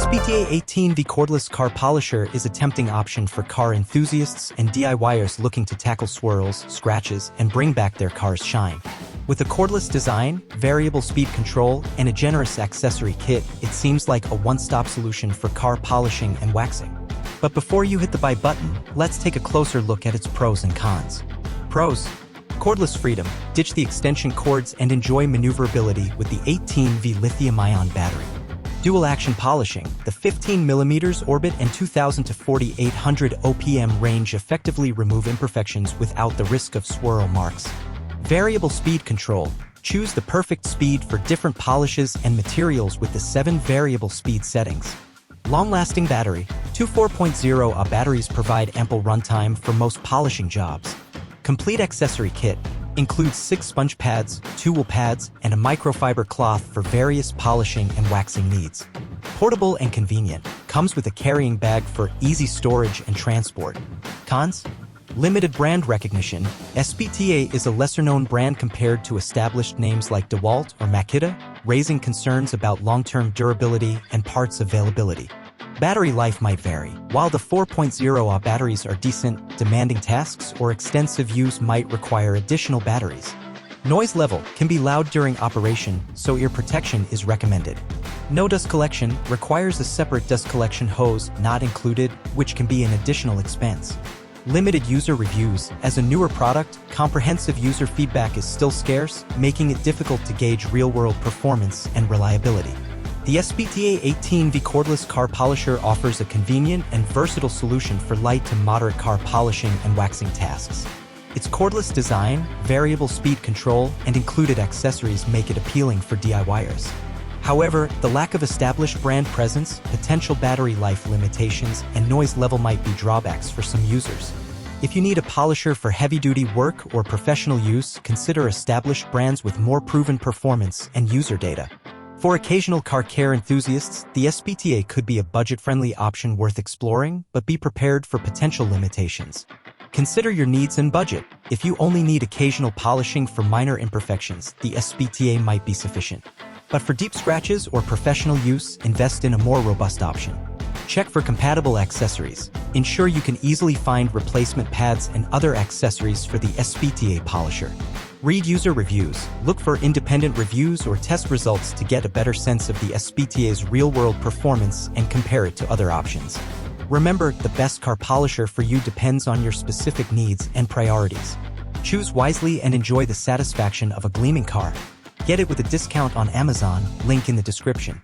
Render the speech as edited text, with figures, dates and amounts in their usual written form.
SPTA 18V Cordless Car Polisher is a tempting option for car enthusiasts and DIYers looking to tackle swirls, scratches, and bring back their car's shine. With a cordless design, variable speed control, and a generous accessory kit, it seems like a one-stop solution for car polishing and waxing. But before you hit the buy button, let's take a closer look at its pros and cons. Pros: cordless freedom. Ditch the extension cords and enjoy maneuverability with the 18V lithium-ion battery. Dual action polishing. The 15mm orbit and 2000 to 4800 OPM range effectively remove imperfections without the risk of swirl marks. Variable speed control. Choose the perfect speed for different polishes and materials with the 7 variable speed settings. Long-lasting battery. Two 4.0Ah batteries provide ample runtime for most polishing jobs. Complete accessory kit. Includes 6 sponge pads, 2 wool pads, and a microfiber cloth for various polishing and waxing needs. Portable and convenient. Comes with a carrying bag for easy storage and transport. Cons: limited brand recognition. SPTA is a lesser-known brand compared to established names like DeWalt or Makita, raising concerns about long-term durability and parts availability. Battery life might vary. While the 4.0Ah batteries are decent, demanding tasks or extensive use might require additional batteries. Noise level can be loud during operation, so ear protection is recommended. No dust collection requires a separate dust collection hose not included, which can be an additional expense. Limited user reviews. As a newer product, comprehensive user feedback is still scarce, making it difficult to gauge real-world performance and reliability. The SPTA 18V Cordless Car Polisher offers a convenient and versatile solution for light to moderate car polishing and waxing tasks. Its cordless design, variable speed control, and included accessories make it appealing for DIYers. However, the lack of established brand presence, potential battery life limitations, and noise level might be drawbacks for some users. If you need a polisher for heavy-duty work or professional use, consider established brands with more proven performance and user data. For occasional car care enthusiasts, the SPTA could be a budget-friendly option worth exploring, but be prepared for potential limitations. Consider your needs and budget. If you only need occasional polishing for minor imperfections, the SPTA might be sufficient. But for deep scratches or professional use, invest in a more robust option. Check for compatible accessories. Ensure you can easily find replacement pads and other accessories for the SPTA polisher. Read user reviews. Look for independent reviews or test results to get a better sense of the SPTA's real-world performance and compare it to other options. Remember, the best car polisher for you depends on your specific needs and priorities. Choose wisely and enjoy the satisfaction of a gleaming car. Get it with a discount on Amazon, link in the description.